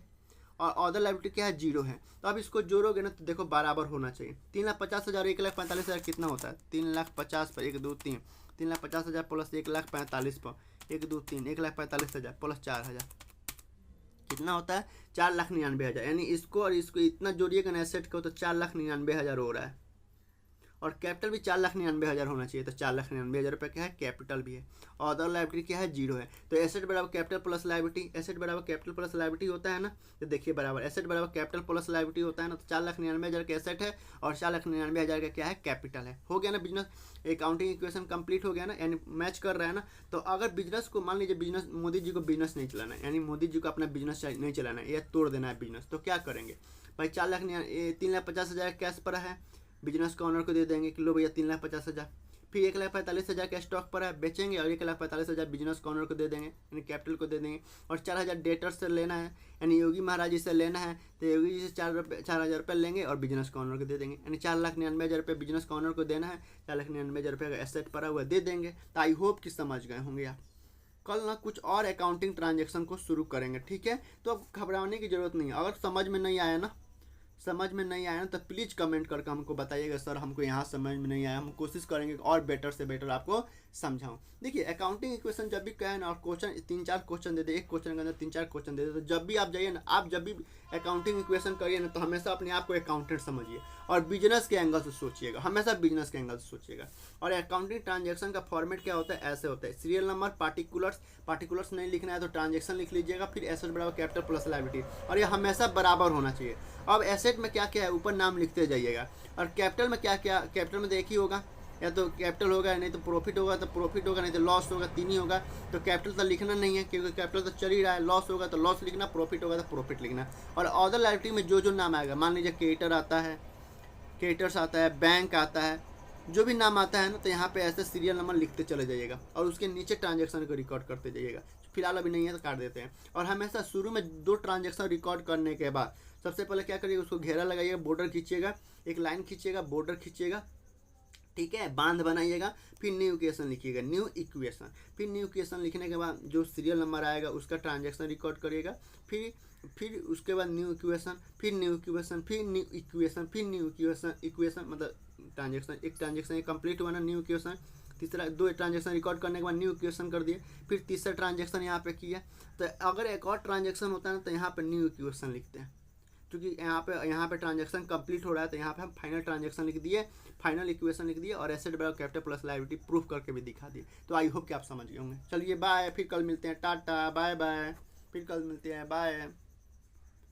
और अदर लायबिलिटी क्या है, 0 है। तो अब इसको जोड़ोगे ना तो देखो बराबर होना चाहिए, 3,50,000 1,45,000 कितना होता है, 3,50,000 पर 1 2 3, 3,50,000 प्लस 1,45,000 पर 1 2 3, 1,45,000 प्लस 4000 कितना होता है, 4,99,000। यानी इसको और इसको इतना जोड़िएगा ना एसेट को तो 4,99,000 हो रहा है, और कैपिटल भी 4,99,000 होना चाहिए, तो 4,99,000 रुपये क्या है, कैपिटल भी है, और अदर लायबिलिटी क्या है, 0 है। तो एसेट बराबर कैपिटल प्लस लायबिलिटी, एसेट बराबर कैपिटल प्लस लायबिलिटी होता है ना, तो देखिए बराबर एसेट बराबर कैपिटल प्लस लायबिलिटी होता है ना, तो 4,99,000 का एसेट है और 4,99,000 का क्या है, कैपिटल है। हो गया ना बिजनेस, अकाउंटिंग इक्वेशन कंप्लीट हो गया ना, यानी मैच कर रहा है ना। तो अगर बिजनेस को मान लीजिए, बिजनेस मोदी जी को बिजनेस नहीं चलाना है, यानी मोदी जी को अपना बिजनेस नहीं चलाना है या तोड़ देना है बिजनेस, तो क्या करेंगे भाई, 3,50,000 कैश पर है, बिजनेस का ऑनर को दे देंगे कि लो भैया 3,50,000, फिर 1,45,000 का स्टॉक पर है, बेचेंगे और 1,45,000 बिजनेस का ऑनर को दे देंगे, यानी कैपिटल को दे देंगे, और 4,000 डेटर से लेना है, यानी योगी महाराज जी से लेना है, तो योगी जी से 4,000 रुपये लेंगे और बिजनेस का ऑनर को दे देंगे, यानी 4,99,000 रुपये बिजनेस का ऑनर को देना है, 4,99,000 रुपये का एसेट पड़ा हुआ दे देंगे। तो आई होप कि समझ गए होंगे आप। कल ना कुछ और अकाउंटिंग ट्रांजेक्शन को शुरू करेंगे, ठीक है। तो अब घबराने की ज़रूरत नहीं है। अगर समझ में नहीं आया ना तो प्लीज़ कमेंट करके हमको बताइएगा, सर हमको यहाँ समझ में नहीं आया, हम कोशिश करेंगे और बेटर से बेटर आपको समझाऊँ। देखिए अकाउंटिंग इक्वेशन जब भी कहें ना, और क्वेश्चन 3-4 क्वेश्चन दे दे, एक क्वेश्चन के अंदर 3-4 क्वेश्चन दे दे, तो जब भी आप जाइए ना, आप जब भी अकाउंटिंग इक्वेशन करिए ना, तो हमेशा अपने आप को अकाउंटेंट समझिए और बिजनेस के एंगल से सोचिएगा, हमेशा बिजनेस के एंगल से सोचिएगा। और अकाउंटिंग ट्रांजेक्शन का फॉर्मेट क्या होता है, ऐसे होता है, सीरियल नंबर, पार्टिकुलर्स नहीं लिखना है तो ट्रांजेक्शन लिख लीजिएगा, फिर एसेट बराबर कैपिटल प्लस लायबिलिटी, और ये हमेशा बराबर होना चाहिए। अब एसेट में क्या क्या है ऊपर नाम लिखते जाइएगा, और कैपिटल में क्या क्या, कैपिटल में तो एक ही होगा, या तो कैपिटल होगा, नहीं तो प्रॉफिट होगा, तो प्रॉफिट होगा, नहीं तो लॉस होगा, 3 ही होगा। तो कैपिटल तो लिखना नहीं है क्योंकि कैपिटल तो चल ही रहा है, लॉस होगा तो लॉस लिखना, प्रॉफिट होगा तो प्रॉफिट लिखना। और अदर लायबिलिटी में जो नाम आएगा, मान लीजिए क्रेडिटर आता है, क्रेडिटर्स आता है, बैंक आता है, जो भी नाम आता है ना, तो यहाँ पे ऐसे सीरियल नंबर लिखते चले जाइएगा और उसके नीचे ट्रांजेक्शन को रिकॉर्ड करते जाइएगा। फिलहाल अभी नहीं है तो काट देते हैं। और हमेशा शुरू में 2 ट्रांजेक्शन रिकॉर्ड करने के बाद सबसे पहले क्या करिएगा, उसको घेरा लगाइएगा, बॉर्डर खींचिएगा, एक लाइन खींचिएगा, बॉर्डर खींचिएगा, ठीक है, बांध बनाइएगा, फिर न्यू इक्वेशन लिखिएगा, न्यू इक्वेशन, फिर न्यू इक्वेशन लिखने के बाद जो सीरियल नंबर आएगा उसका ट्रांजेक्शन रिकॉर्ड करिएगा, फिर उसके बाद न्यू इक्वेशन, फिर न्यू इक्वेशन, फिर न्यू इक्वेशन, फिर न्यू इक्वेशन, मतलब एक ट्रांजेक्शन ये कंप्लीट हुआ ना, न्यू इक्वेशन, तीसरा 2 ट्रांजेक्शन रिकॉर्ड करने के बाद न्यू इक्वेशन कर दिए, फिर तीसरा ट्रांजेक्शन यहाँ पे किया। तो अगर एक और ट्रांजेक्शन होता है ना, तो यहाँ पे न्यू इक्वेशन लिखते हैं, क्योंकि यहाँ पे ट्रांजेक्शन कंप्लीट हो रहा है, तो यहाँ पे हम फाइनल ट्रांजेक्शन लिख दिए, फाइनल इक्वेशन लिख दिए, और एसेट बराबर कैपिटल प्लस लायबिलिटी प्रूफ करके भी दिखा दिए। तो आई होप कि आप समझ गए होंगे। चलिए बाय, फिर कल मिलते हैं, टाटा बाय बाय, फिर कल मिलते हैं, बाय।